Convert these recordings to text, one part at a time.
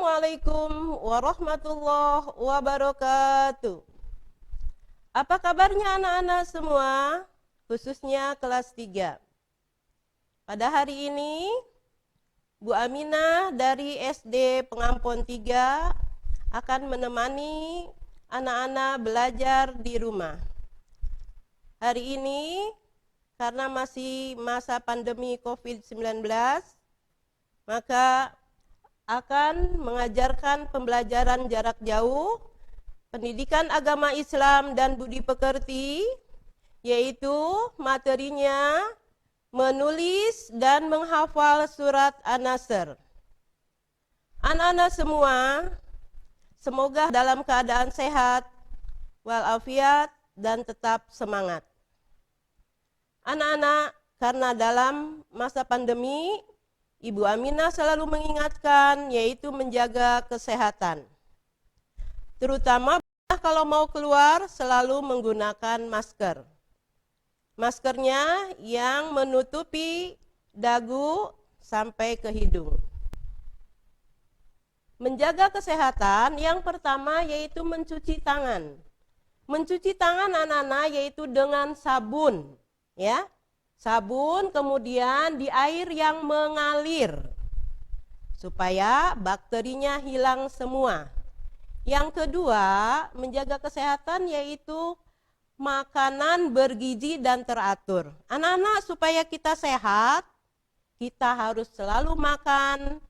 Assalamualaikum warahmatullahi wabarakatuh. Apa kabarnya anak-anak semua, khususnya kelas 3? Pada hari ini, Bu Aminah dari SD Pengampon 3 akan menemani anak-anak belajar di rumah. Hari ini, karena masih masa pandemi COVID-19, maka akan mengajarkan pembelajaran jarak jauh, pendidikan agama Islam dan budi pekerti, yaitu materinya menulis dan menghafal surat An-Nasr. Anak-anak semua, semoga dalam keadaan sehat, walafiat, dan tetap semangat. Anak-anak, karena dalam masa pandemi, Ibu Aminah selalu mengingatkan, yaitu menjaga kesehatan. Terutama kalau mau keluar selalu menggunakan masker. Maskernya yang menutupi dagu sampai ke hidung. Menjaga kesehatan yang pertama yaitu mencuci tangan. Mencuci tangan anak-anak yaitu dengan sabun, ya. Sabun kemudian di air yang mengalir supaya bakterinya hilang semua. Yang kedua, menjaga kesehatan yaitu makanan bergizi dan teratur. Anak-anak, supaya kita sehat, kita harus selalu makan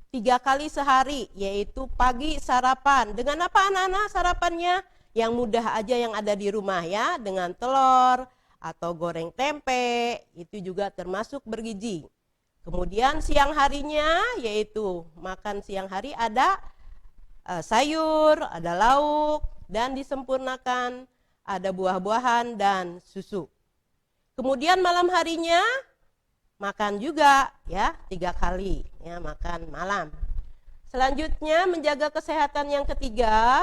3 kali sehari, yaitu pagi sarapan. Dengan apa anak-anak sarapannya? Yang mudah aja yang ada di rumah ya, dengan telur atau goreng tempe, itu juga termasuk bergizi. Kemudian siang harinya yaitu makan siang hari ada sayur, ada lauk, dan disempurnakan ada buah-buahan dan susu. Kemudian malam harinya makan juga ya 3 kali ya, makan malam. Selanjutnya menjaga kesehatan yang ketiga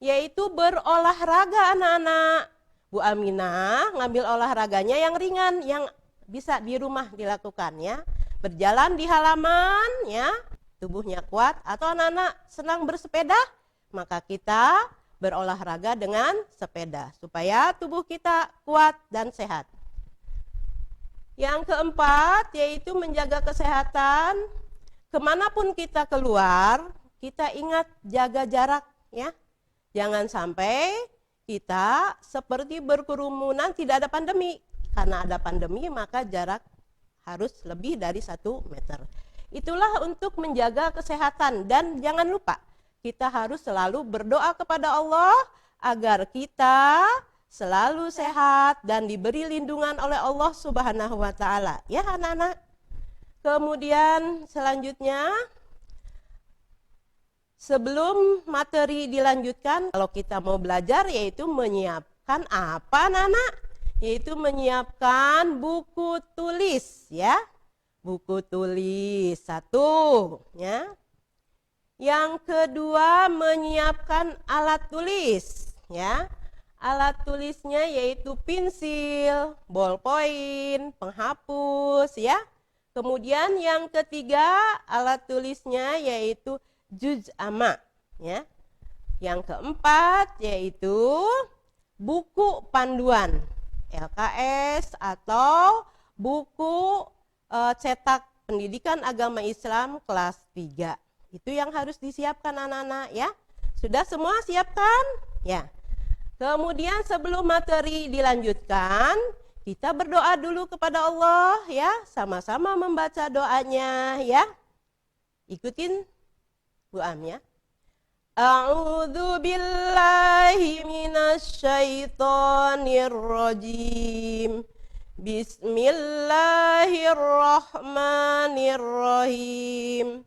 yaitu berolahraga anak-anak. Bu Aminah ngambil olahraganya yang ringan, yang bisa di rumah dilakukan ya. Berjalan di halaman ya, tubuhnya kuat. Atau anak-anak senang bersepeda, maka kita berolahraga dengan sepeda supaya tubuh kita kuat dan sehat. Yang keempat yaitu menjaga kesehatan. Kemanapun kita keluar, kita ingat jaga jarak ya. Jangan sampai kita seperti berkerumunan, tidak ada pandemi. Karena ada pandemi maka jarak harus lebih dari 1 meter. Itulah untuk menjaga kesehatan. Dan jangan lupa kita harus selalu berdoa kepada Allah agar kita selalu sehat dan diberi lindungan oleh Allah Subhanahu wa Ta'ala. Ya anak-anak. Kemudian selanjutnya, sebelum materi dilanjutkan, kalau kita mau belajar yaitu menyiapkan apa anak-anak? Yaitu menyiapkan buku tulis ya. Buku tulis 1 ya. Yang kedua menyiapkan alat tulis ya. Alat tulisnya yaitu pensil, ballpoint, penghapus ya. Kemudian yang ketiga alat tulisnya yaitu juz amma ya. Yang keempat yaitu buku panduan LKS atau buku cetak pendidikan agama Islam kelas 3. Itu yang harus disiapkan anak-anak ya. Sudah semua siapkan? Ya. Kemudian sebelum materi dilanjutkan, kita berdoa dulu kepada Allah ya, sama-sama membaca doanya ya. Ikutin Bu Am ya. A'udzu billahi minasyaitonir rajim. Bismillahirrahmanirrahim.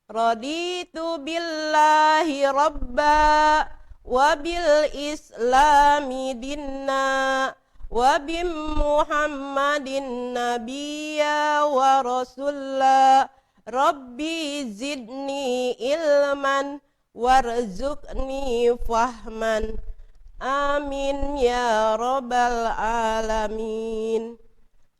Raditu billahi rabba wa bil islami dinna wa bi Muhammadin nabiyya wa rasulla. Rabbi zidni ilman warzuqni fahman. Amin ya rabbal alamin.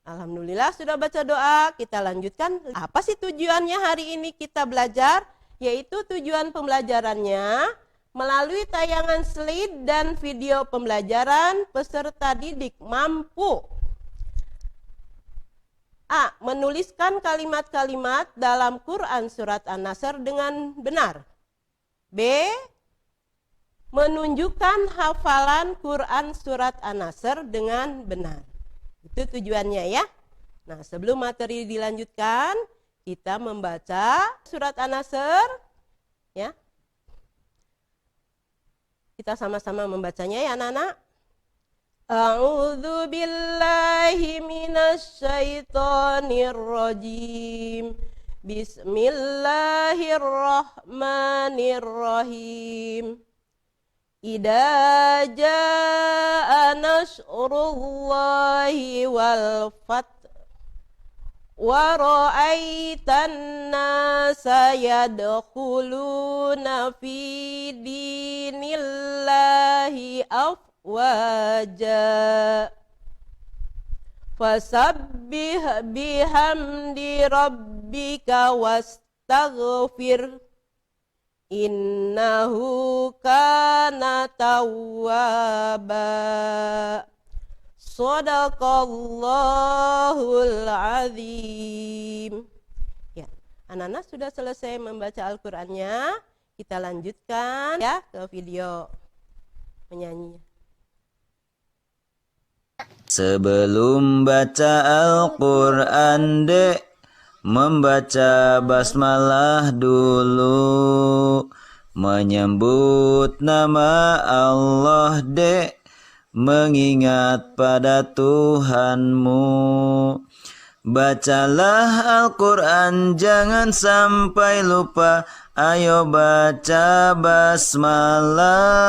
Alhamdulillah sudah baca doa, kita lanjutkan. Apa sih tujuannya hari ini kita belajar? yaitu tujuan pembelajarannya melalui tayangan slide dan video pembelajaran peserta didik mampu A. Menuliskan kalimat-kalimat dalam Quran Surat An-Nasr dengan benar. B. Menunjukkan hafalan Quran Surat An-Nasr dengan benar. Itu tujuannya ya. Nah, sebelum materi dilanjutkan, kita membaca Surat An-Nasr ya. Kita sama-sama membacanya ya anak-anak. A'udzu billahi minasy syaithanir rajim. Bismillahirrahmanirrahim. Idza jaa nasrullahi wal fath wa ra'aitan nasa yadkhuluna fi dinillahi afwaja fasabbih bihamdi rabbika wastaghfir innahu kana tawwaba. Shadaqallahul azim. Ya, anak-anak sudah selesai membaca Al-Qur'annya. Kita lanjutkan ya ke video menyanyinya. Sebelum baca Al-Qur'an, Dek, membaca basmalah dulu. Menyebut nama Allah, Dek, mengingat pada Tuhanmu. Bacalah Al-Quran, jangan sampai lupa. Ayo baca basmalah.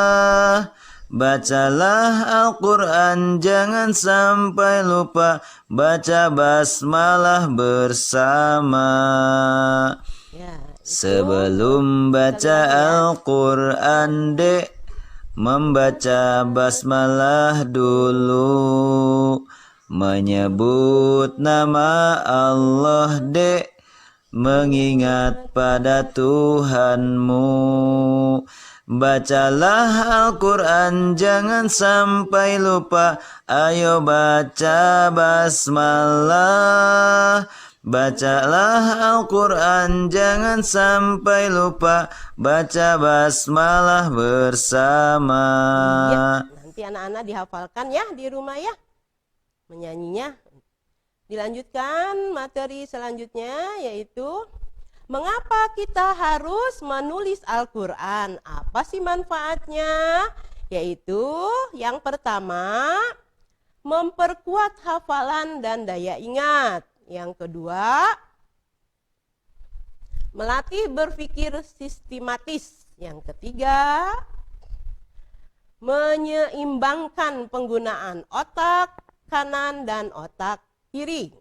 Bacalah Al-Quran, jangan sampai lupa. Baca basmalah bersama. Sebelum baca Al-Quran, Dek, membaca basmalah dulu. Menyebut nama Allah, Dek, mengingat pada Tuhanmu. Bacalah Al-Quran, jangan sampai lupa. Ayo baca basmalah. Bacalah Al-Quran, jangan sampai lupa. Baca basmalah bersama. Ya, nanti anak-anak dihafalkan ya di rumah ya, menyanyinya. Dilanjutkan materi selanjutnya, yaitu mengapa kita harus menulis Al-Quran? Apa sih manfaatnya? Yaitu yang pertama, memperkuat hafalan dan daya ingat. Yang kedua, melatih berpikir sistematis. Yang ketiga, menyeimbangkan penggunaan otak kanan dan otak kiri.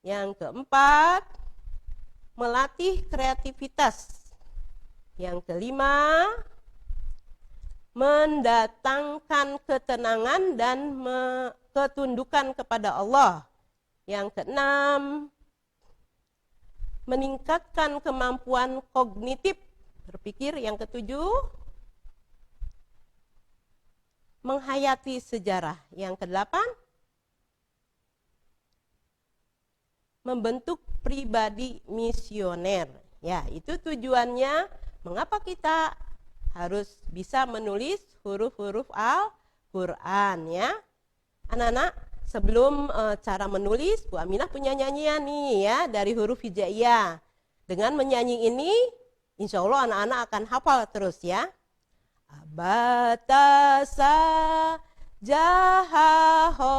Yang keempat, melatih kreativitas. Yang kelima, mendatangkan ketenangan dan ketundukan kepada Allah. Yang keenam, meningkatkan kemampuan kognitif berpikir. Yang ketujuh, menghayati sejarah. Yang kedelapan, membentuk pribadi misioner. Ya, itu tujuannya mengapa kita harus bisa menulis huruf-huruf Al-Quran ya. Anak-anak, sebelum cara menulis, Bu Aminah punya nyanyian nih ya dari huruf hijaiyah. Dengan menyanyi ini, insya Allah anak-anak akan hafal terus ya. Abatasa jahaho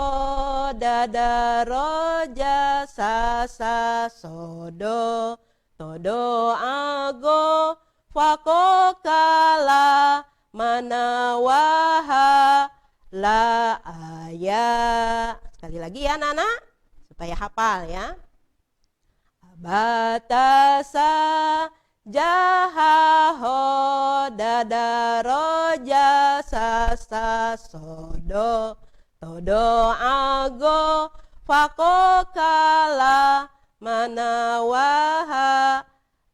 dadaroja sasa sodo todo ago fakokala manawaha la ayat. Sekali lagi ya anak-anak, supaya hafal ya. Batasa jahaho dadaroja sasa sodo todo ago fakokala manawaha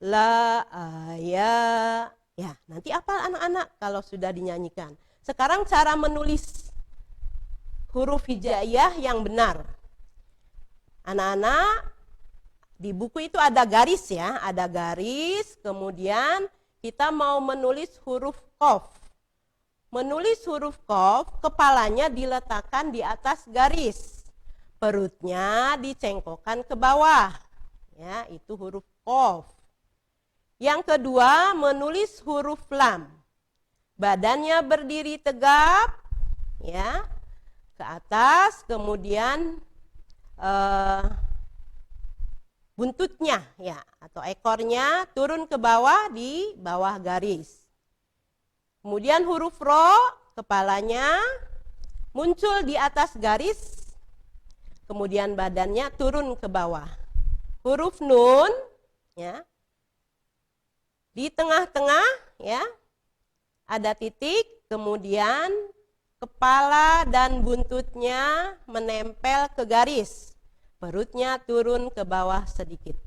la, aya. Ya, nanti apa anak-anak kalau sudah dinyanyikan. Sekarang cara menulis huruf hijaiyah yang benar. Anak-anak, di buku itu ada garis ya, ada garis, kemudian kita mau menulis huruf qaf. Menulis huruf qaf, kepalanya diletakkan di atas garis. Perutnya dicengkokkan ke bawah. Ya, itu huruf qaf. Yang kedua, menulis huruf lam. Badannya berdiri tegap, ya, ke atas, kemudian buntutnya, ya, atau ekornya turun ke bawah di bawah garis. Kemudian huruf ro, kepalanya muncul di atas garis, kemudian badannya turun ke bawah. Huruf nun, ya, di tengah-tengah, ya, ada titik, kemudian kepala dan buntutnya menempel ke garis. Perutnya turun ke bawah sedikit.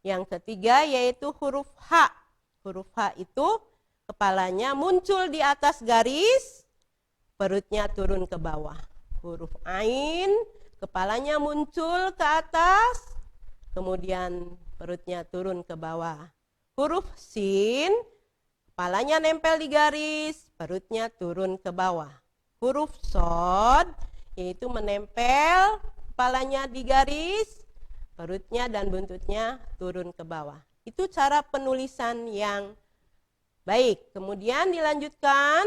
Yang ketiga yaitu huruf H. Huruf H itu kepalanya muncul di atas garis, perutnya turun ke bawah. Huruf Ain, kepalanya muncul ke atas, kemudian perutnya turun ke bawah. Huruf Sin, kepalanya nempel di garis, perutnya turun ke bawah. Huruf Shod, yaitu menempel kepalanya di garis, perutnya dan buntutnya turun ke bawah. Itu cara penulisan yang baik. Kemudian dilanjutkan.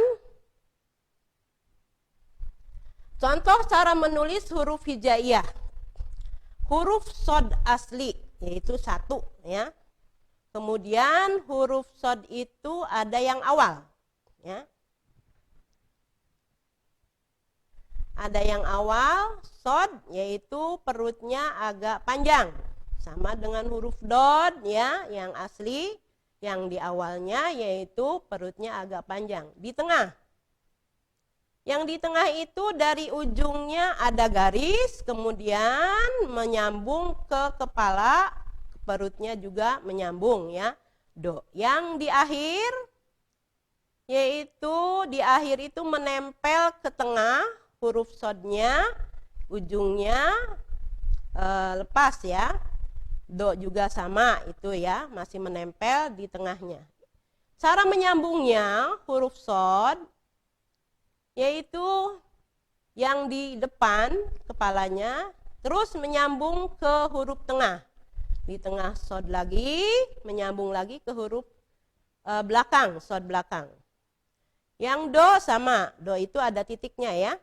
Contoh cara menulis huruf hijaiyah. Huruf Shod asli, yaitu 1, ya. Kemudian huruf shod itu ada yang awal, ya. Ada yang awal, shod, yaitu perutnya agak panjang. Sama dengan huruf dod, ya, yang asli, yang di awalnya yaitu perutnya agak panjang. Di tengah. Yang di tengah itu dari ujungnya ada garis, kemudian menyambung ke kepala, perutnya juga menyambung, ya, do. Yang di akhir, yaitu di akhir itu menempel ke tengah, huruf sodnya, ujungnya lepas, ya. Do juga sama itu, ya, masih menempel di tengahnya. Cara menyambungnya huruf sod, yaitu yang di depan kepalanya, terus menyambung ke huruf tengah. Di tengah shod lagi, menyambung lagi ke huruf belakang, shod belakang. Yang do sama, do itu ada titiknya, ya.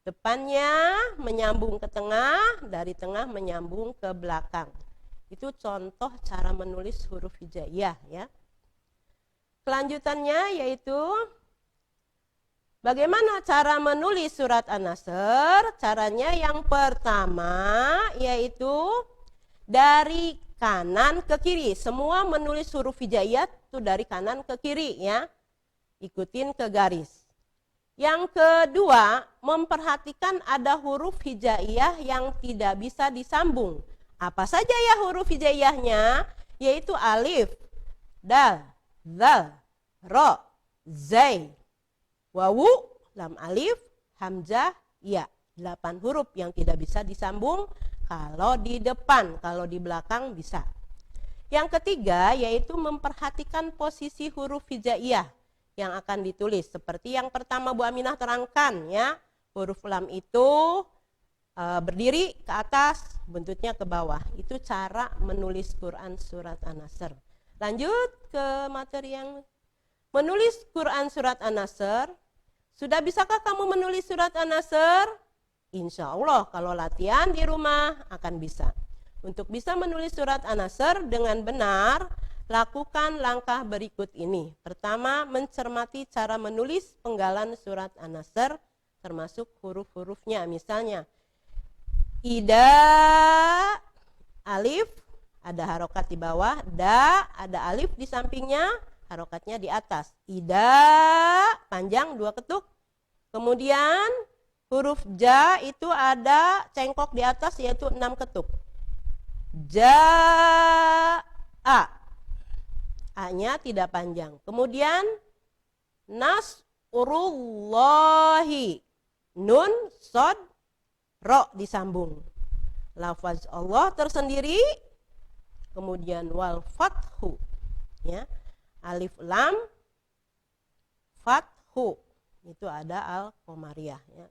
Depannya menyambung ke tengah, dari tengah menyambung ke belakang. Itu contoh cara menulis huruf hijaiyah, ya. Kelanjutannya yaitu bagaimana cara menulis surat An-Nasr? Caranya yang pertama yaitu dari kanan ke kiri. Semua menulis huruf hijaiyah itu dari kanan ke kiri, ya. Ikutin ke garis. Yang kedua, memperhatikan ada huruf hijaiyah yang tidak bisa disambung. Apa saja ya huruf hijaiyahnya? Yaitu alif, dal, zal, ro, zai, wawu, lam alif, hamzah, ya. 8 huruf yang tidak bisa disambung. Kalau di depan, kalau di belakang bisa. Yang ketiga yaitu memperhatikan posisi huruf hijaiyah yang akan ditulis. Seperti yang pertama Bu Aminah terangkan, ya. Huruf lam itu berdiri ke atas, buntutnya ke bawah. Itu cara menulis Quran surat An-Nasr. Lanjut ke materi yang menulis Quran surat An-Nasr. Sudah bisakah kamu menulis surat An-Nasr? Insya Allah kalau latihan di rumah akan bisa. Untuk bisa menulis surat An-Nasr dengan benar, lakukan langkah berikut ini. Pertama, mencermati cara menulis penggalan surat An-Nasr, termasuk huruf-hurufnya. Misalnya, ida, alif, ada harokat di bawah, da, ada alif di sampingnya, harokatnya di atas. Ida, panjang 2 ketuk. Kemudian, huruf ja itu ada cengkok di atas yaitu 6 ketuk. Ja-a. A-nya tidak panjang. Kemudian nasrullahi, nun, sod, ro disambung. Lafaz Allah tersendiri, kemudian wal fathu, ya, alif lam fathu, itu ada al-qamariyah, ya.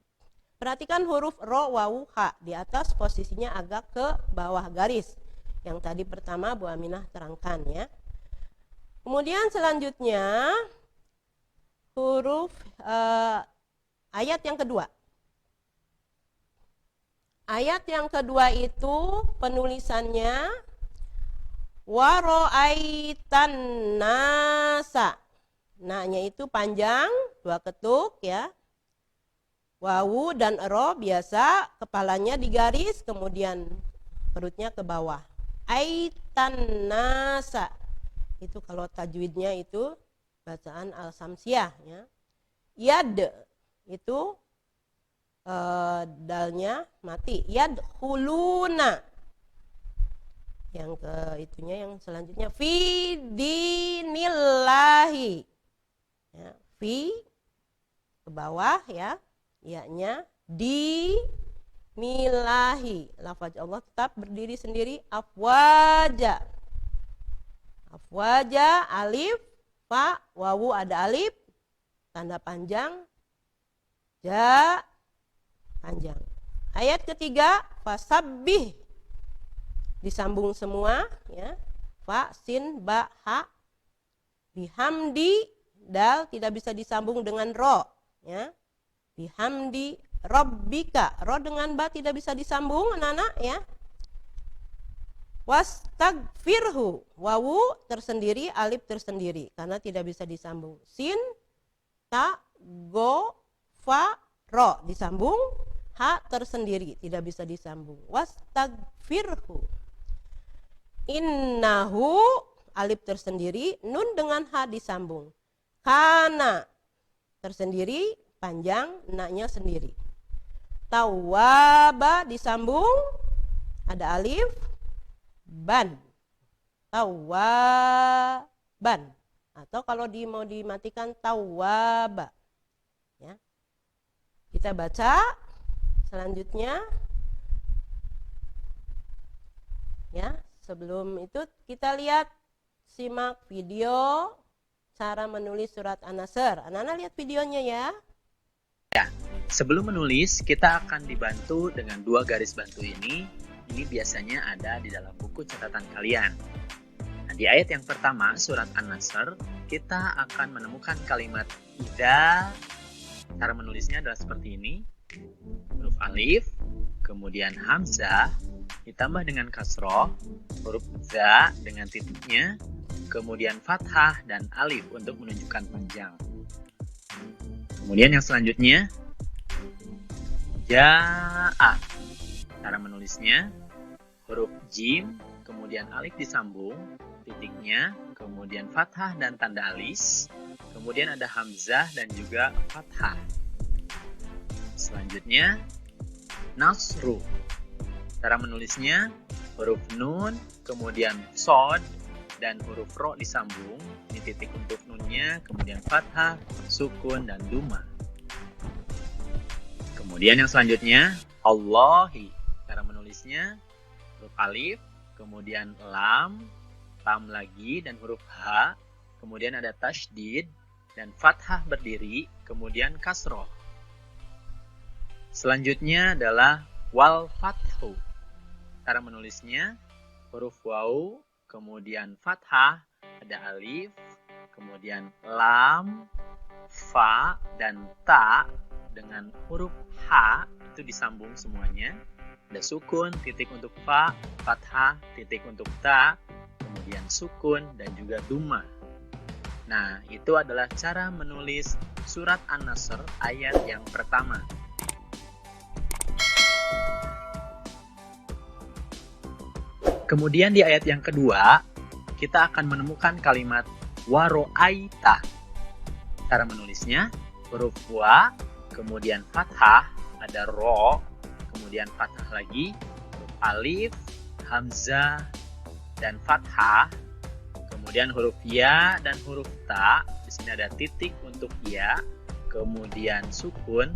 Perhatikan huruf ro, wawu, ha di atas posisinya agak ke bawah garis. Yang tadi pertama Bu Aminah terangkan, ya. Kemudian selanjutnya huruf ayat yang kedua. Ayat yang kedua itu penulisannya waro'aitan nasa. Nah-nya itu panjang, 2 ketuk, ya. Wawu dan ro biasa kepalanya digaris, kemudian perutnya ke bawah. Aitan nasa. Itu kalau tajwidnya itu bacaan al-samsiah, ya. Yad itu dalnya mati. Yadkhuluna. Yang ke itunya yang selanjutnya fi dinillahi. Ya, fi ke bawah, ya. Ya-nya di milahi. Lafaz Allah tetap berdiri sendiri. Afwaja. Afwaja, alif, fa, wawu ada alif, tanda panjang, ja, panjang. Ayat ketiga, fasabbih. Disambung semua, ya. Fa, sin, ba, ha. Bihamdi, dal tidak bisa disambung dengan ro, ya. Bihamdi rabbika, ro dengan ba tidak bisa disambung, anak-anak, ya. Wastagfirhu, wawu tersendiri, alif tersendiri karena tidak bisa disambung. Sin, ta, go, fa, ro disambung, ha tersendiri tidak bisa disambung. Wastagfirhu. Innahu, alif tersendiri, nun dengan ha disambung. Kana tersendiri, panjang, na-nya sendiri. Tawwaba disambung, ada alif, ban. Tawwaban. Atau kalau mau dimatikan tawwaba. Ya. Kita baca selanjutnya. Ya, sebelum itu kita lihat, simak video cara menulis surat An-Nasr. Anak-anak lihat videonya, ya. Sebelum menulis, kita akan dibantu dengan 2 garis bantu ini. Ini biasanya ada di dalam buku catatan kalian. Nah, di ayat yang pertama, surat An-Nasr, kita akan menemukan kalimat idza. Cara menulisnya adalah seperti ini. Huruf alif, kemudian hamzah, ditambah dengan kasroh, huruf za dengan titiknya, kemudian fathah dan alif untuk menunjukkan panjang. Kemudian yang selanjutnya, ja'a. Cara menulisnya, huruf jim, kemudian alif disambung, titiknya, kemudian fathah dan tanda alis, kemudian ada hamzah dan juga fathah. Selanjutnya, nasru. Cara menulisnya, huruf nun, kemudian sod, dan huruf ro disambung, ini titik untuk nunnya, kemudian fathah, sukun, dan duma. Kemudian yang selanjutnya, Allahi. Cara menulisnya, huruf alif, kemudian lam lagi, dan huruf ha, kemudian ada tasydid, dan fathah berdiri, kemudian kasroh. Selanjutnya adalah wal fathu. Cara menulisnya, huruf waw, kemudian fathah, ada alif, kemudian lam, fa, dan ta dengan huruf ha itu disambung semuanya. Ada sukun, titik untuk fa, fathah, titik untuk ta, kemudian sukun, dan juga duma. Nah, itu adalah cara menulis surat An-Nasr ayat yang pertama. Kemudian di ayat yang kedua, kita akan menemukan kalimat waro'aita. Cara menulisnya, huruf wa, kemudian fathah, ada ro, kemudian fathah lagi, huruf alif, hamzah, dan fathah, Kemudian huruf ya dan huruf ta. Di sini ada titik untuk ya, kemudian sukun,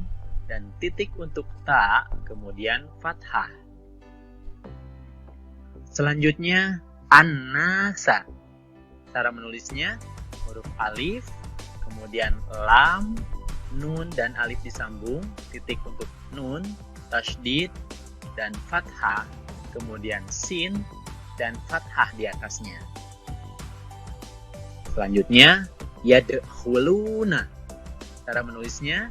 dan titik untuk ta, kemudian fathah. Selanjutnya an-nasa. Cara menulisnya huruf alif, kemudian lam, nun dan alif disambung, titik untuk nun, tasydid dan fathah, kemudian sin dan fathah di atasnya. Selanjutnya yadkhuluna. Cara menulisnya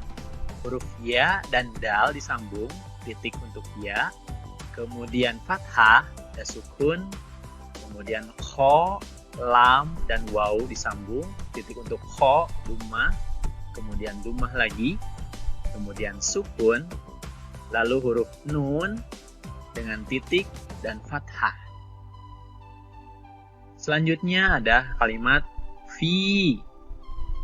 huruf ya dan dal disambung, titik untuk ya, kemudian fathah, ada sukun, kemudian kho, lam, dan waw disambung, titik untuk kho, dummah, kemudian dummah lagi, kemudian sukun, lalu huruf nun dengan titik dan fathah. Selanjutnya ada kalimat fi.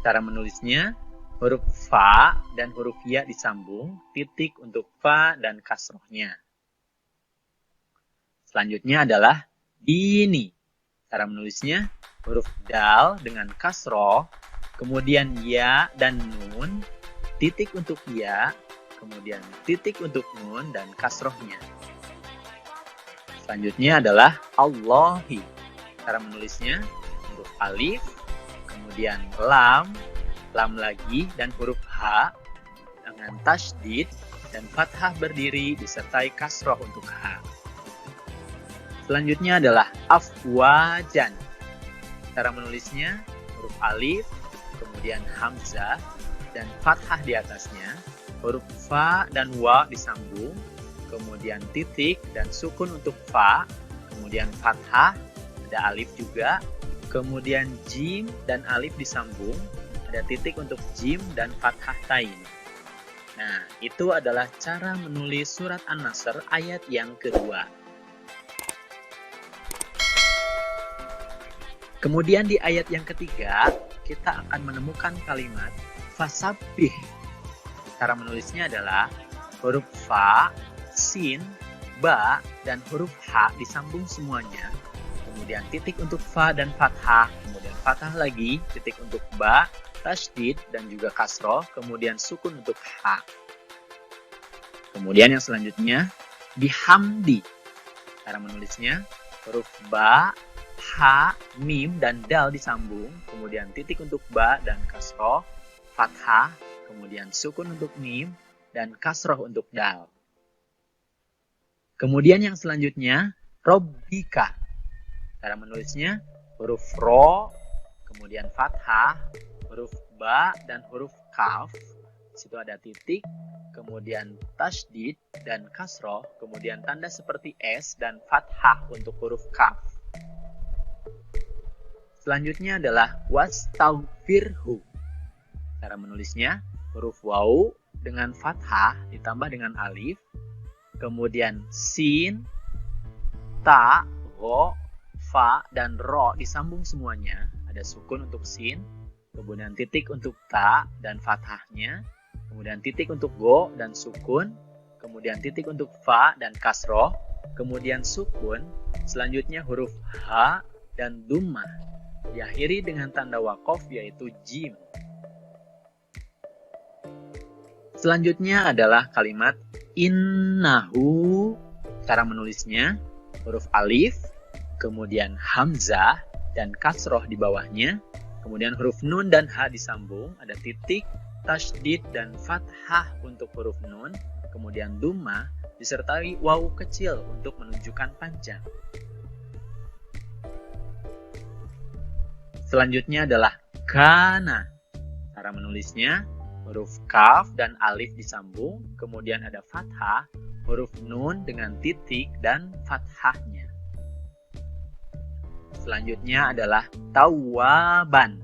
Cara menulisnya huruf fa dan huruf ya disambung, titik untuk fa dan kasrohnya. Selanjutnya adalah dini. Cara menulisnya huruf dal dengan kasroh, kemudian ya dan nun, titik untuk ya, kemudian titik untuk nun dan kasrohnya. Selanjutnya adalah Allahi. Cara menulisnya huruf alif, kemudian lam, lam lagi, dan huruf H dengan tasydid dan fathah berdiri disertai kasroh untuk H. Selanjutnya adalah afwajan. Cara menulisnya huruf alif, kemudian hamzah, dan fathah di atasnya, huruf fa dan wa disambung, kemudian titik dan sukun untuk fa, kemudian fathah, ada alif juga, kemudian jim dan alif disambung, ada titik untuk jim dan fathah tain. Nah, itu adalah cara menulis surat An-Nasr ayat yang kedua. Kemudian di ayat yang ketiga, kita akan menemukan kalimat fasabbih. Cara menulisnya adalah huruf fa, sin, ba, dan huruf ha disambung semuanya. Kemudian titik untuk fa dan fathah, kemudian fathah lagi, titik untuk ba, tasydid, dan juga kasroh, kemudian sukun untuk ha. Kemudian yang selanjutnya, bihamdi. Cara menulisnya huruf ba, ha, mim, dan dal disambung, kemudian titik untuk ba dan kasroh, fathah, kemudian sukun untuk mim, dan kasroh untuk dal. Kemudian yang selanjutnya, robbika. Cara menulisnya huruf ro, kemudian fathah, huruf ba, dan huruf kaf. Situ ada titik, kemudian tasydid dan kasroh, kemudian tanda seperti S dan fathah untuk huruf kaf. Selanjutnya adalah wastaghfirhu. Cara menulisnya huruf waw dengan fathah ditambah dengan alif, kemudian sin, ta, ro, fa, dan ro disambung semuanya. Ada sukun untuk sin, kemudian titik untuk ta dan fathahnya, kemudian titik untuk go dan sukun, kemudian titik untuk fa dan kasroh, kemudian sukun, selanjutnya huruf ha dan dummah. Diakhiri dengan tanda wakof yaitu jim. Selanjutnya adalah kalimat innahu. Cara menulisnya huruf alif, kemudian hamzah dan kasroh di bawahnya, kemudian huruf nun dan ha disambung, ada titik, tasydid dan fathah untuk huruf nun, kemudian dummah disertai waw kecil untuk menunjukkan panjang. Selanjutnya adalah kana. Cara menulisnya huruf kaf dan alif disambung, kemudian ada fathah, huruf nun dengan titik dan fathahnya. Selanjutnya adalah tawaban.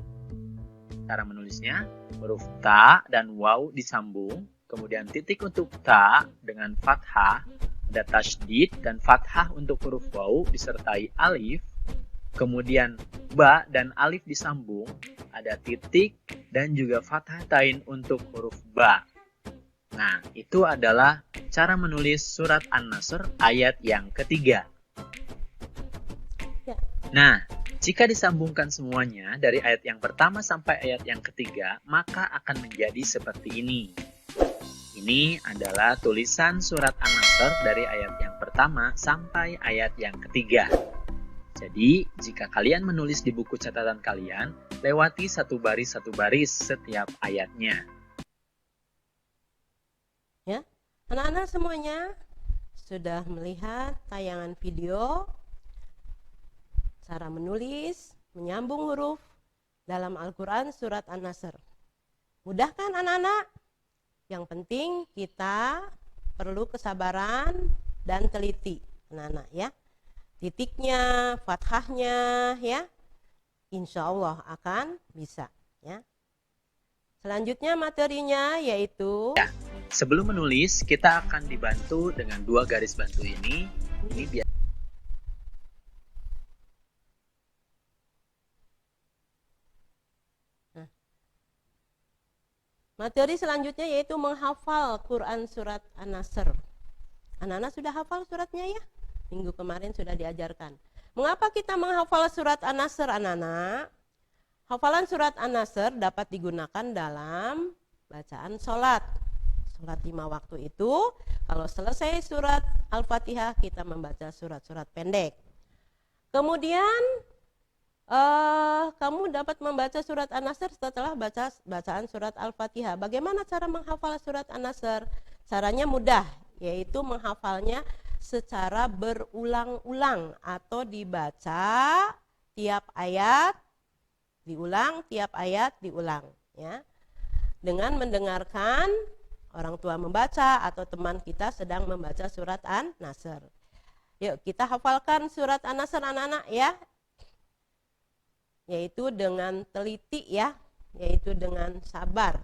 Cara menulisnya huruf ta dan waw disambung, kemudian titik untuk ta dengan fathah, ada tasydid dan fathah untuk huruf waw disertai alif, kemudian ba dan alif disambung, ada titik dan juga fathah tain untuk huruf ba. Nah, itu adalah cara menulis surat An-Nasr ayat yang ketiga. Ya. Nah, Jika disambungkan semuanya dari ayat yang pertama sampai ayat yang ketiga, maka akan menjadi seperti ini. Ini adalah tulisan surat An-Nasr dari ayat yang pertama sampai ayat yang ketiga. Jadi, jika kalian menulis di buku catatan kalian, lewati satu baris setiap ayatnya. Ya, anak-anak semuanya sudah melihat tayangan video cara menulis, menyambung huruf dalam Al-Quran surat An-Nasr. Mudah kan anak-anak? Yang penting kita perlu kesabaran dan teliti, anak-anak ya. Titiknya, fathahnya ya, insya Allah akan bisa ya. Selanjutnya materinya yaitu Sebelum menulis, kita akan dibantu dengan dua garis bantu ini. Ini biar materi selanjutnya yaitu menghafal Quran surat An-Nasr. Anak-anak sudah hafal suratnya ya? Minggu kemarin sudah diajarkan. Mengapa kita menghafal surat An-Nasr, anak-anak? Hafalan surat An-Nasr dapat digunakan dalam bacaan sholat. Sholat 5 waktu itu, kalau selesai surat Al-Fatihah, kita membaca surat-surat pendek. Kemudian, kamu dapat membaca surat An-Nasr setelah bacaan surat Al-Fatihah. Bagaimana cara menghafal surat An-Nasr? Caranya mudah, yaitu menghafalnya secara berulang-ulang atau dibaca tiap ayat diulang, tiap ayat diulang ya. Dengan mendengarkan orang tua membaca atau teman kita sedang membaca surat An-Nasr. Yuk kita hafalkan surat An-Nasr anak-anak ya. Yaitu dengan teliti ya, yaitu dengan sabar.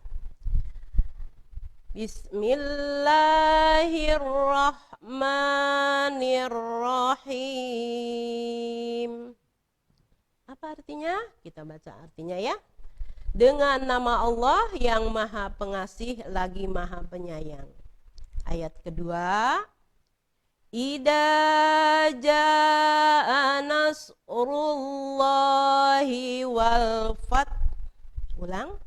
Bismillahirrahmanirrahim. Apa artinya? Kita baca artinya ya. Dengan nama Allah yang Maha Pengasih lagi Maha Penyayang. Ayat kedua. Idza jaa nasrullahi wal fath. Ulang.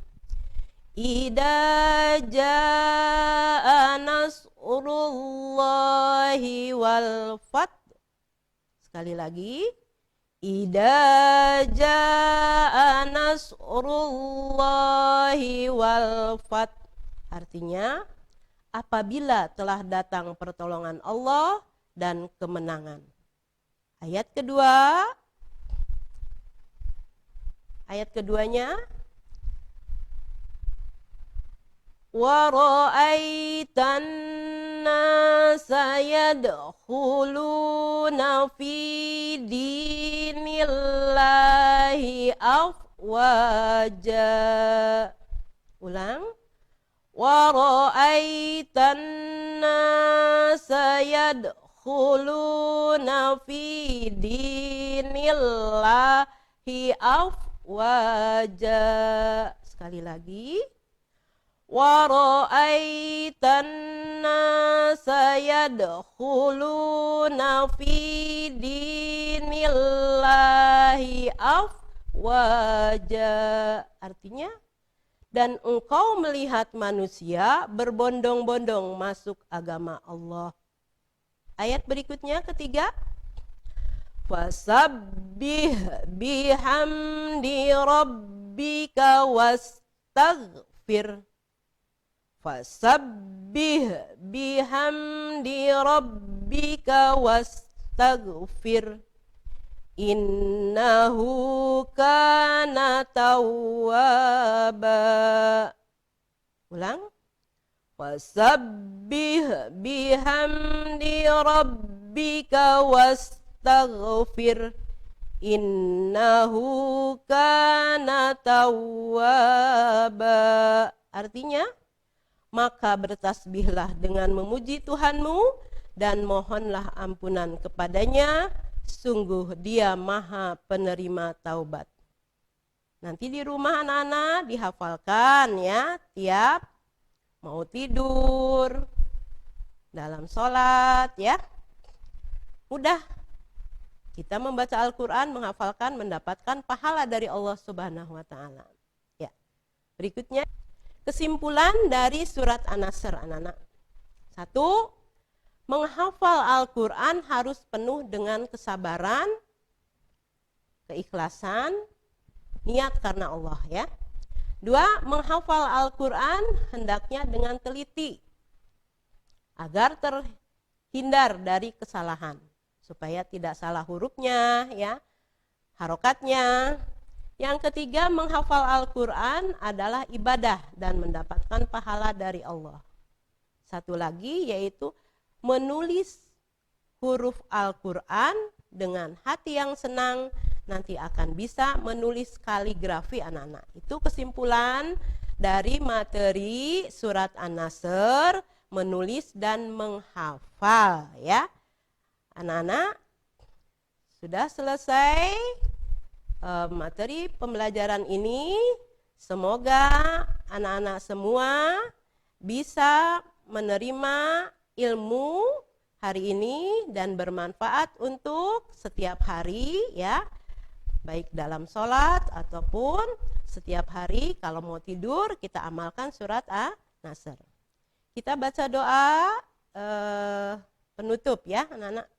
Idza jaa nasrullahi wal fath. Sekali lagi. Idza jaa nasrullahi wal fath. Artinya, apabila telah datang pertolongan Allah dan kemenangan. Ayat kedua. Ayat keduanya. Wa ra'aitan nasa yadkhuluna fi dinillahi afwaja. Ulang. Wa ra'aitan nasa yadkhuluna fi dinillahi afwaja. Sekali lagi. Wa ra'aitan nasa yadkhuluna fi dinillahi afwaja. Artinya, dan engkau melihat manusia berbondong-bondong masuk agama Allah. Ayat berikutnya ketiga. Fasabbih bihamdi rabbika wastaghfir. Fasabbih bihamdi rabbika wastaghfir. Innahu kana tawwaba. Ulang. Fasabbih bihamdi rabbika wastaghfir. Innahu kana tawwaba. Artinya, maka bertasbihlah dengan memuji Tuhanmu dan mohonlah ampunan kepadanya. Sungguh dia maha penerima taubat. Nanti di rumah anak-anak dihafalkan ya, tiap mau tidur, dalam sholat ya. Mudah. Kita membaca Al-Quran, menghafalkan, mendapatkan pahala dari Allah Subhanahu wa Ta'ala. Ya. Berikutnya, kesimpulan dari surat An-Nasr, anak-anak. 1. Menghafal Al-Quran harus penuh dengan kesabaran, keikhlasan, niat karena Allah, ya. 2. Menghafal Al-Quran hendaknya dengan teliti agar terhindar dari kesalahan, supaya tidak salah hurufnya, ya, harokatnya. Yang ketiga, menghafal Al-Quran adalah ibadah dan mendapatkan pahala dari Allah. Satu lagi yaitu menulis huruf Al-Quran dengan hati yang senang, nanti akan bisa menulis kaligrafi anak-anak. Itu kesimpulan dari materi surat An-Nasr, menulis dan menghafal, ya. Anak-anak, sudah selesai materi pembelajaran ini. Semoga anak-anak semua bisa menerima ilmu hari ini dan bermanfaat untuk setiap hari, ya. Baik dalam sholat ataupun setiap hari kalau mau tidur kita amalkan surat An-Nasr. Kita baca doa penutup, ya anak-anak.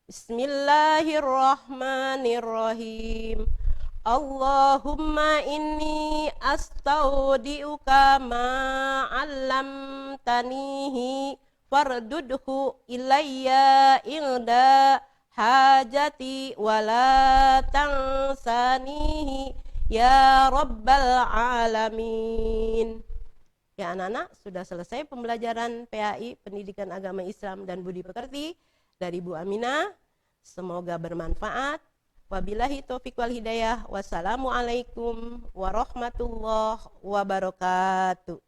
Bismillahirrahmanirrahim. Allahumma inni astaudiuka ma 'allamtanihi fardudhu ilayya ilda hajati wala tansanihi ya rabbal alamin. Ya anak-anak, sudah selesai pembelajaran PAI Pendidikan Agama Islam dan Budi Pekerti dari Bu Aminah. Semoga bermanfaat. Wabillahi taufiq wal hidayah. Wassalamualaikum warahmatullahi wabarakatuh.